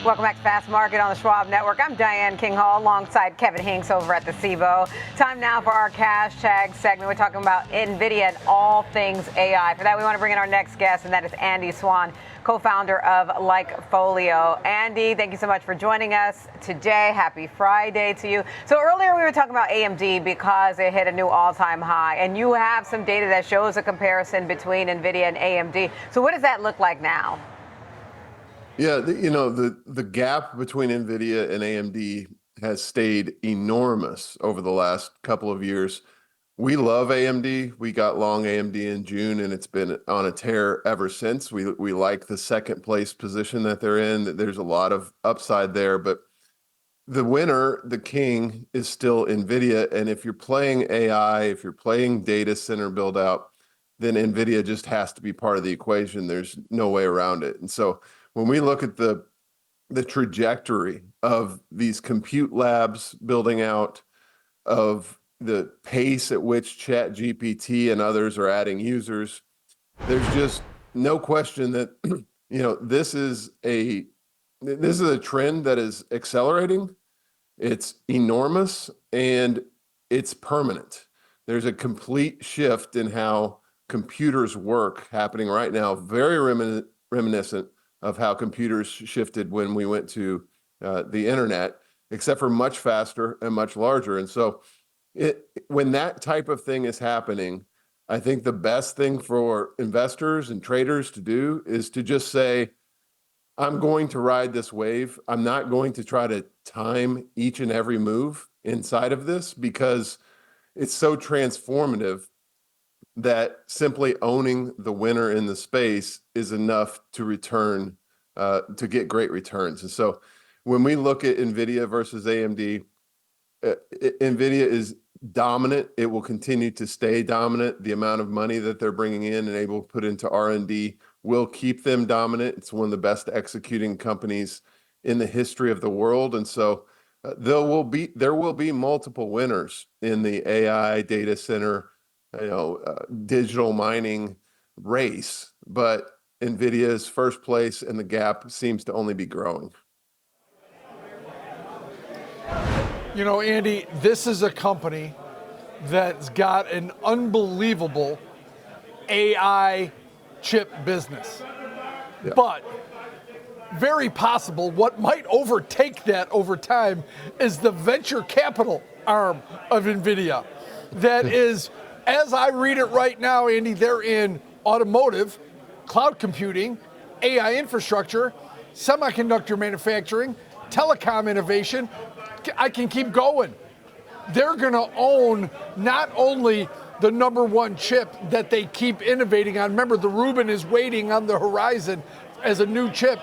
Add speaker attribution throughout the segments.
Speaker 1: Welcome back to Fast Market on the Schwab Network. I'm Diane King Hall alongside Kevin Hinks over at the CBOE. Time now for our cash tag segment. We're talking about Nvidia and all things AI. For that, we want to bring in our next guest, and that is Andy Swan, co-founder of Likefolio. Andy, thank you so much for joining us today. Happy Friday to you. So earlier we were talking about AMD because it hit a new all-time high, and you have some data that shows a comparison between Nvidia and AMD. So what does that look like now?
Speaker 2: Yeah, the gap between Nvidia and AMD has stayed enormous over the last couple of years. We love AMD. We got long AMD in June, and it's been on a tear ever since. We like the second place position that they're in. There's a lot of upside there, but the winner, the king, is still Nvidia. And if you're playing AI, if you're playing data center build out, then Nvidia just has to be part of the equation. There's no way around it. And so when we look at the trajectory of these compute labs building out, of the pace at which ChatGPT and others are adding users, there's just no question that this is a trend that is accelerating. It's enormous and it's permanent. There's a complete shift in how computers work happening right now, very reminiscent of how computers shifted when we went to the internet, except for much faster and much larger. And so when that type of thing is happening, I think the best thing for investors and traders to do is to just say, I'm going to ride this wave. I'm not going to try to time each and every move inside of this, because it's so transformative that simply owning the winner in the space is enough to return, to get great returns. And so when we look at NVIDIA versus AMD, NVIDIA is dominant. It will continue to stay dominant. The amount of money that they're bringing in and able to put into R&D will keep them dominant. It's one of the best executing companies in the history of the world. And so there will be multiple winners in the AI data center, digital mining race, but NVIDIA is first place, and the gap seems to only be growing.
Speaker 3: Andy, this is a company that's got an unbelievable AI chip business.
Speaker 2: Yeah.
Speaker 3: But very possible what might overtake that over time is the venture capital arm of NVIDIA. That is, as I read it right now, Andy, they're in automotive, cloud computing, AI infrastructure, semiconductor manufacturing, telecom innovation. I can keep going. They're going to own not only the number one chip that they keep innovating on. Remember, the Rubin is waiting on the horizon as a new chip,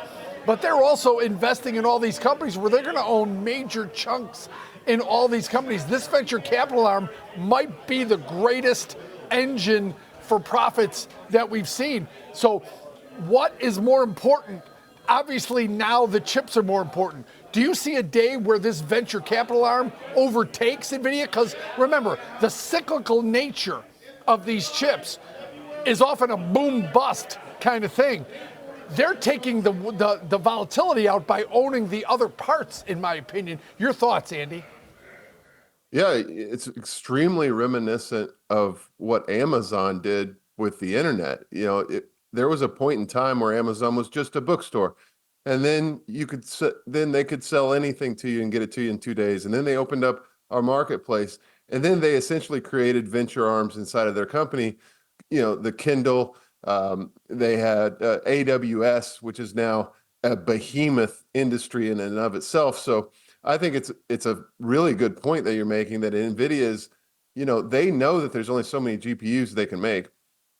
Speaker 3: but they're also investing in all these companies where they're going to own major chunks in all these companies. This venture capital arm might be the greatest engine for profits that we've seen. So what is more important? Obviously, now the chips are more important. Do you see a day where this venture capital arm overtakes NVIDIA? Because remember, the cyclical nature of these chips is often a boom-bust kind of thing. They're taking the volatility out by owning the other parts, in my opinion. Your thoughts, Andy?
Speaker 2: Yeah, it's extremely reminiscent of what Amazon did with the internet. There was a point in time where Amazon was just a bookstore, and then they could sell anything to you and get it to you in 2 days. And then they opened up our marketplace, and then they essentially created venture arms inside of their company. The Kindle, they had AWS, which is now a behemoth industry in and of itself. So I think it's a really good point that you're making, that NVIDIA is, they know that there's only so many GPUs they can make,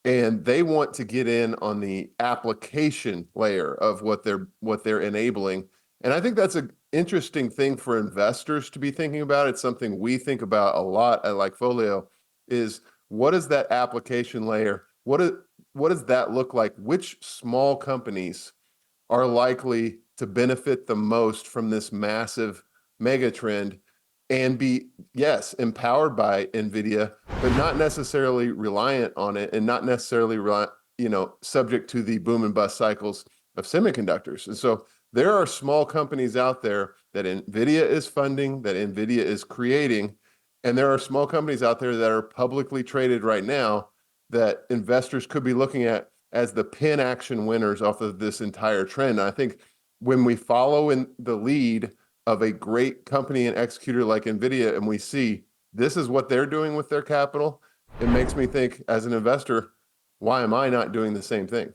Speaker 2: and they want to get in on the application layer of what they're enabling. And I think that's an interesting thing for investors to be thinking about. It's something we think about a lot at Likefolio, is what is that application layer? What does that look like? Which small companies are likely to benefit the most from this massive mega trend and be, yes, empowered by NVIDIA, but not necessarily reliant on it, and not necessarily subject to the boom and bust cycles of semiconductors. And so there are small companies out there that NVIDIA is funding, that NVIDIA is creating, and there are small companies out there that are publicly traded right now that investors could be looking at as the pin action winners off of this entire trend. I think when we follow in the lead of a great company and executor like NVIDIA, and we see this is what they're doing with their capital, it makes me think as an investor, why am I not doing the same thing?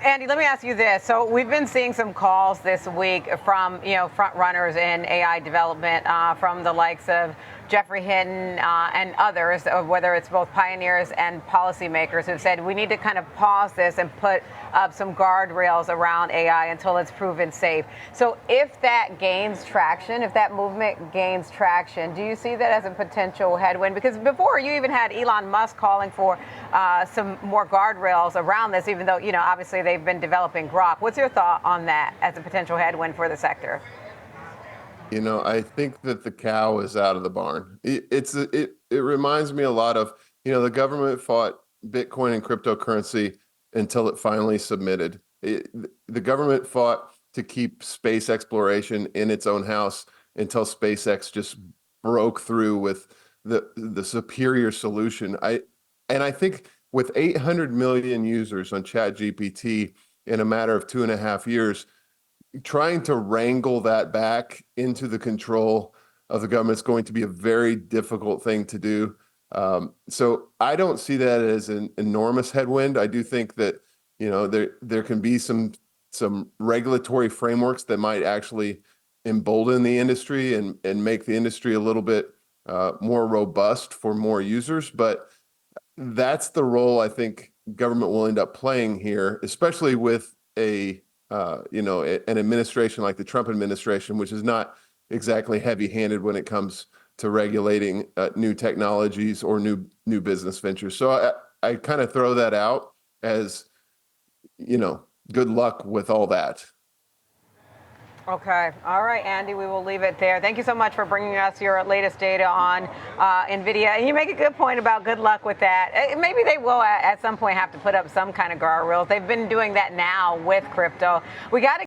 Speaker 1: Andy, let me ask you this. So we've been seeing some calls this week from, front runners in AI development, from the likes of Jeffrey Hinton and others, whether it's both pioneers and policymakers, who've said we need to kind of pause this and put up some guardrails around AI until it's proven safe. So if that gains traction, if that movement gains traction, do you see that as a potential headwind? Because before you even had Elon Musk calling for some more guardrails around this, even though, obviously they've been developing Grok. What's your thought on that as a potential headwind for the sector?
Speaker 2: I think that the cow is out of the barn. It reminds me a lot of, the government fought Bitcoin and cryptocurrency until it finally submitted. The government fought to keep space exploration in its own house until SpaceX just broke through with the superior solution. I think with 800 million users on ChatGPT in a matter of 2.5 years, trying to wrangle that back into the control of the government is going to be a very difficult thing to do. So I don't see that as an enormous headwind. I do think that, there can be some regulatory frameworks that might actually embolden the industry and make the industry a little bit more robust for more users. But that's the role I think government will end up playing here, especially with an administration like the Trump administration, which is not exactly heavy-handed when it comes to regulating new technologies or new business ventures. So I kind of throw that out as, good luck with all that.
Speaker 1: Okay. All right, Andy, we will leave it there. Thank you so much for bringing us your latest data on NVIDIA. And you make a good point about good luck with that. Maybe they will at some point have to put up some kind of guardrails. They've been doing that now with crypto. We got to